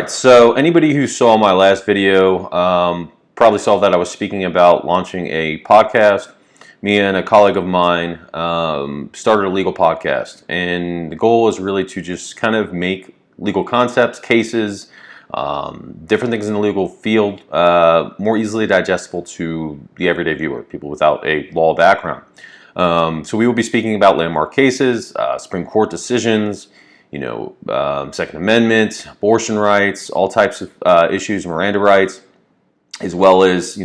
So anybody who saw my last video probably saw that I was speaking about launching a podcast. Me and a colleague of mine started a legal podcast, and the goal is really to just kind of make legal concepts, cases, different things in the legal field more easily digestible to the everyday viewer, people without a law background. So we will be speaking about landmark cases, Supreme Court decisions, Second Amendment, abortion rights, all types of issues, Miranda rights, as well as,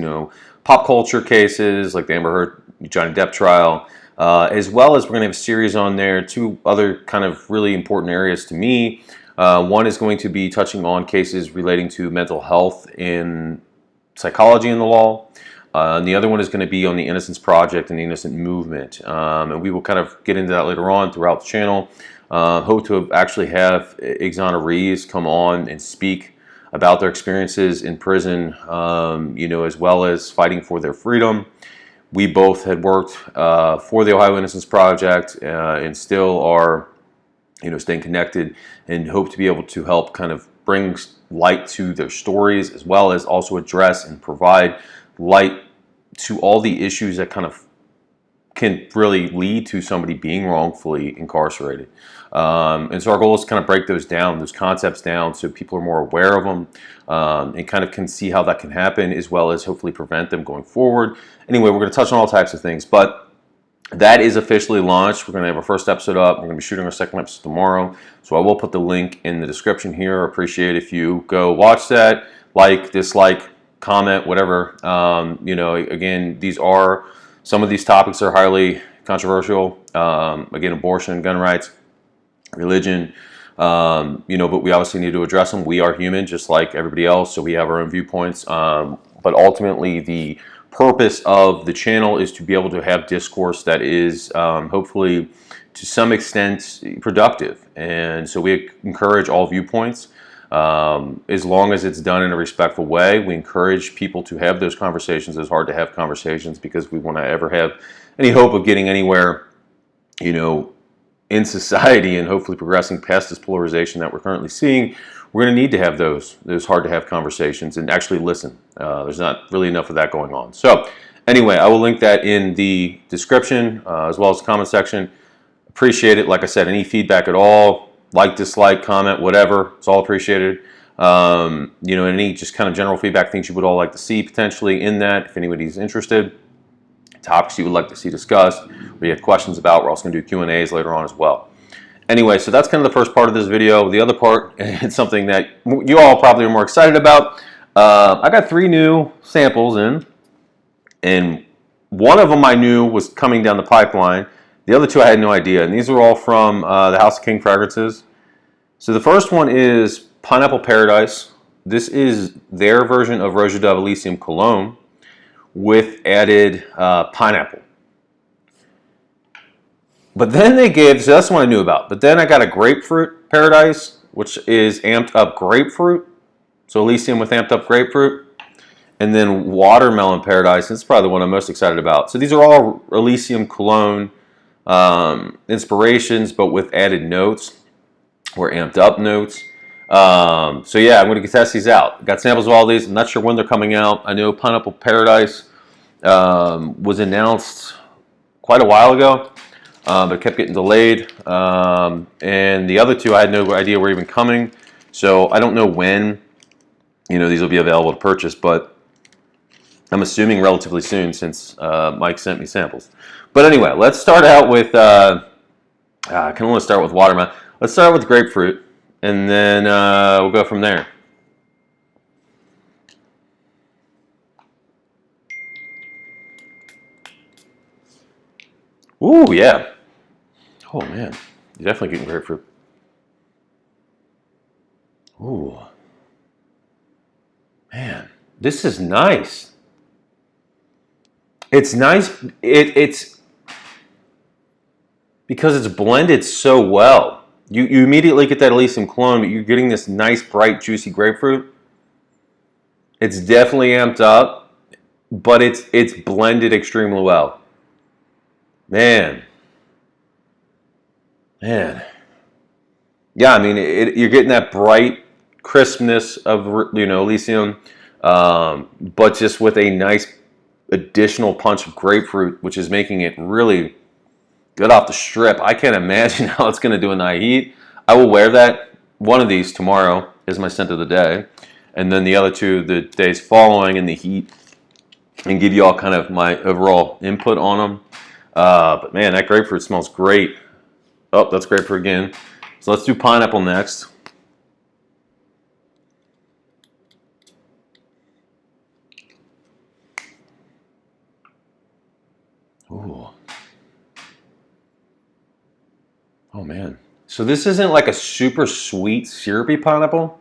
pop culture cases like the Amber Heard, Johnny Depp trial, as well as we're going to have a series on there, two other kind of really important areas to me. One is going to be touching on cases relating to mental health in psychology in the law. And the other one is going to be on the Innocence Project and the Innocent Movement. And we will kind of get into that later on throughout the channel. Hope to actually have exonerees come on and speak about their experiences in prison, as well as fighting for their freedom. We both had worked for the Ohio Innocence Project and still are, staying connected, and hope to be able to help kind of bring light to their stories, as well as also address and provide light to all the issues that kind of can really lead to somebody being wrongfully incarcerated. And so our goal is to kind of break those concepts down, so people are more aware of them and kind of can see how that can happen, as well as hopefully prevent them going forward. Anyway, we're going to touch on all types of things, but that is officially launched. We're going to have our first episode up. We're going to be shooting our second episode tomorrow. So I will put the link in the description here. I appreciate if you go watch that, like, dislike, comment, whatever. Again, some of these topics are highly controversial. Again, abortion, gun rights, religion, but we obviously need to address them. We are human, just like everybody else, so we have our own viewpoints. But ultimately, the purpose of the channel is to be able to have discourse that is hopefully, to some extent, productive. And so we encourage all viewpoints. As long as it's done in a respectful way, we encourage people to have those conversations. It's hard to have conversations because we want to ever have any hope of getting anywhere, in society and hopefully progressing past this polarization that we're currently seeing. We're going to need to have those hard to have conversations and actually listen. There's not really enough of that going on. So anyway, I will link that in the description as well as the comment section. Appreciate it. Like I said, any feedback at all, like, dislike, comment, whatever, it's all appreciated. Any just kind of general feedback, things you would all like to see potentially in that, if anybody's interested, topics you would like to see discussed, or you have questions about. We're also going to do Q&As later on as well. Anyway, so that's kind of the first part of this video. The other part, it's something that you all probably are more excited about. I got 3 new samples in, and one of them I knew was coming down the pipeline. The other 2 I had no idea, and these are all from the House of King Fragrances. So the first one is Pineapple Paradise. This is their version of Roja Dove Elysium Cologne with added pineapple. But then so that's the one I knew about. But then I got a Grapefruit Paradise, which is amped up grapefruit. So Elysium with amped up grapefruit. And then Watermelon Paradise. This is probably the one I'm most excited about. So these are all Elysium Cologne inspirations, but with added notes or amped up notes. So yeah, I'm going to test these out. Got samples of all these. I'm not sure when they're coming out. I know Pineapple Paradise was announced quite a while ago, but it kept getting delayed. And the other 2 I had no idea were even coming. So I don't know when these will be available to purchase, but I'm assuming relatively soon, since Mike sent me samples. But anyway, let's start out with, I kind of want to start with watermelon. Let's start with grapefruit, and then we'll go from there. Ooh, yeah. Oh, man. You're definitely getting grapefruit. Ooh. Man, this is nice. It's nice. It's because it's blended so well. You immediately get that Elysium Cologne, but you're getting this nice, bright, juicy grapefruit. It's definitely amped up, but it's blended extremely well. Man. Yeah, I mean, you're getting that bright crispness of Elysium, but just with a nice additional punch of grapefruit, which is making it really good off the strip. I can't imagine how it's going to do in high heat. I will wear that. One of these tomorrow is my scent of the day, and then the other two the days following in the heat, and give you all kind of my overall input on them. But man, that grapefruit smells great. Oh, that's grapefruit again. So let's do pineapple next. Ooh. Oh man. So this isn't like a super sweet, syrupy pineapple.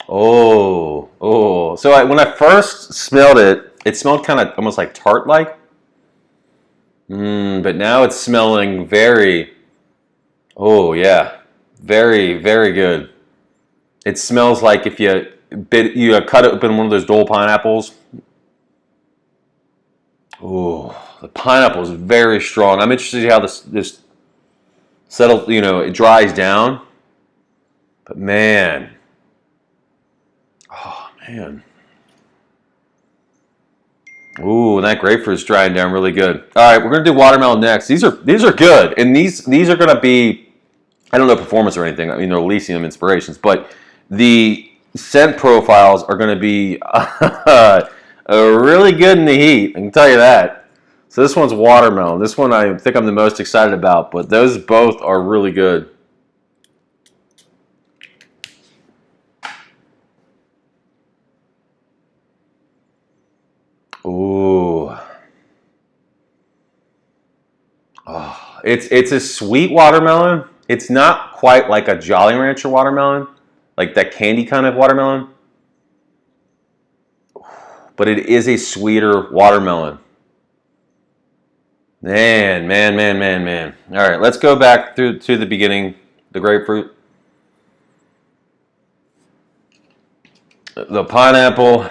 Oh. So when I first smelled it, it smelled kind of almost like tart-like. But now it's smelling very, oh yeah, very, very good. It smells like if you cut it open one of those Dole pineapples. Oh, the pineapple is very strong. I'm interested to see how this settles, it dries down. But man, oh man. Ooh, and that grapefruit's drying down really good. All right, we're gonna do watermelon next. These are good, and these are gonna be, I don't know performance or anything. I mean, they're Elysium inspirations, but the scent profiles are gonna be really good in the heat. I can tell you that. So this one's watermelon. This one I think I'm the most excited about, but those both are really good. Ooh. Oh, it's a sweet watermelon. It's not quite like a Jolly Rancher watermelon, like that candy kind of watermelon. But it is a sweeter watermelon. Man. All right, let's go back to the beginning, the grapefruit. The pineapple.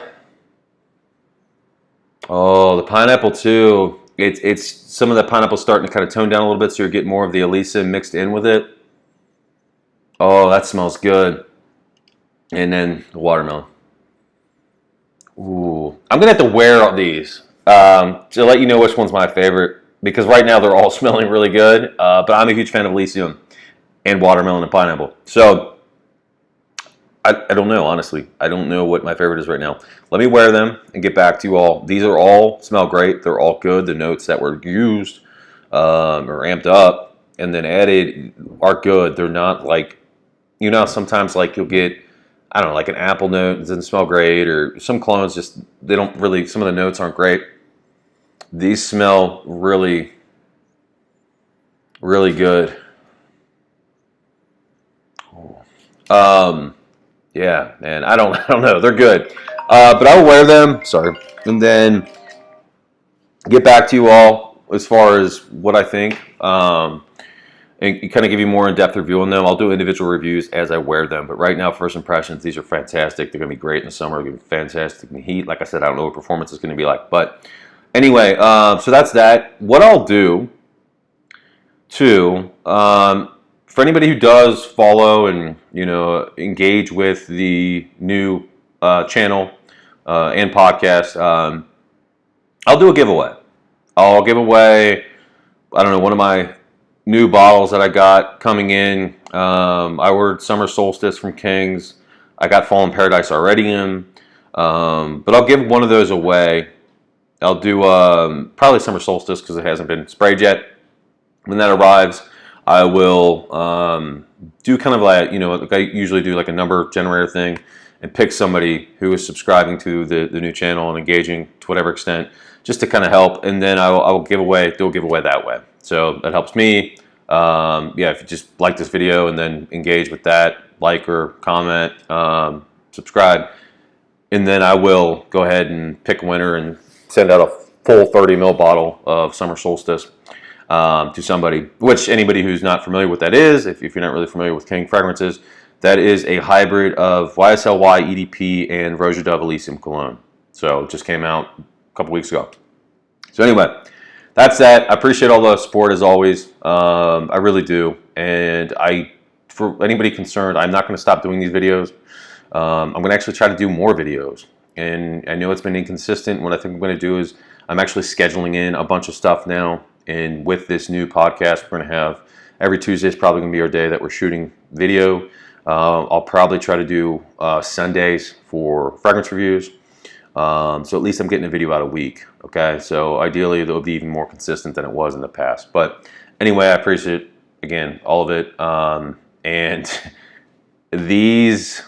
Oh, the pineapple too. It's some of the pineapple starting to kind of tone down a little bit, so you're getting more of the Elysium mixed in with it. Oh, that smells good. And then the watermelon. Ooh, I'm gonna have to wear all these to let you know which one's my favorite, because right now they're all smelling really good. But I'm a huge fan of Elysium and watermelon and pineapple. So I don't know, honestly. I don't know what my favorite is right now. Let me wear them and get back to you all. These are all smell great. They're all good. The notes that were used or amped up and then added are good. They're not like, sometimes like you'll get, I don't know, like an apple note, it doesn't smell great, or some clones just, they don't really, some of the notes aren't great. These smell really, really good. Yeah, man, I don't know. They're good. But I will wear them, sorry, and then get back to you all as far as what I think, and kind of give you more in-depth review on them. I'll do individual reviews as I wear them, but right now, first impressions, these are fantastic. They're going to be great in the summer. They're going to be fantastic in the heat. Like I said, I don't know what performance is going to be like, but anyway, so that's that. What I'll do, too, for anybody who does follow and engage with the new channel and podcast, I'll do a giveaway. I'll give away, I don't know, one of my new bottles that I got coming in. I ordered Summer Solstice from King's. I got Fallen Paradise already in, but I'll give one of those away. I'll do probably Summer Solstice because it hasn't been sprayed yet. When that arrives, I will do kind of like, like I usually do, like a number generator thing, and pick somebody who is subscribing to the new channel and engaging to whatever extent, just to kind of help, and then I will do a giveaway that way. So that helps me. Yeah, if you just like this video and then engage with that, like or comment, subscribe, and then I will go ahead and pick a winner and send out a full 30 ml bottle of Summer Solstice to somebody, which anybody who's not familiar with that is, if you're not really familiar with King Fragrances, that is a hybrid of YSL-Y EDP and Roja Dove Elysium Cologne. So it just came out a couple weeks ago. So anyway, that's that. I appreciate all the support as always. I really do. And for anybody concerned, I'm not going to stop doing these videos. I'm going to actually try to do more videos. And I know it's been inconsistent. What I think I'm going to do is I'm actually scheduling in a bunch of stuff now. And with this new podcast, we're going to have every Tuesday is probably going to be our day that we're shooting video. I'll probably try to do Sundays for fragrance reviews. So at least I'm getting a video out a week. Okay, so ideally it'll be even more consistent than it was in the past. But anyway, I appreciate, again, all of it. And these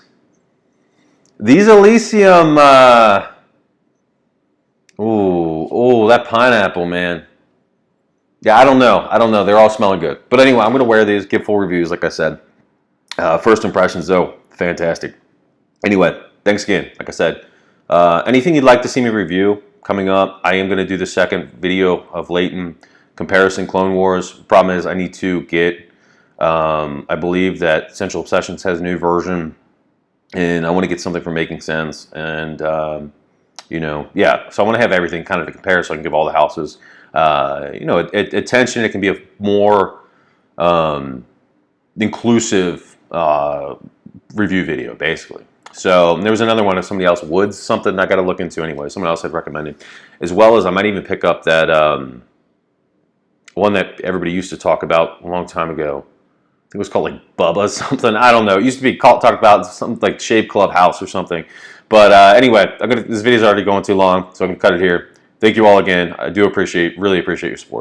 Elysium, ooh, that pineapple, man. Yeah, I don't know. They're all smelling good. But anyway, I'm going to wear these, give full reviews, like I said. First impressions, though, fantastic. Anyway, thanks again. Like I said, anything you'd like to see me review coming up, I am going to do the second video of Layton comparison Clone Wars. Problem is, I need to get, I believe that Central Obsessions has a new version, and I want to get something for Making Sense. And, yeah, so I want to have everything kind of to compare so I can give all the houses, attention. It can be a more inclusive review video, basically. So there was another one of somebody else, Woods, something I got to look into anyway. Someone else had recommended, as well as I might even pick up that one that everybody used to talk about a long time ago. I think it was called like Bubba something. I don't know. It used to be talked about something like Shave Club House or something. But anyway, this video's already going too long, so I'm gonna cut it here. Thank you all again. I do really appreciate your support.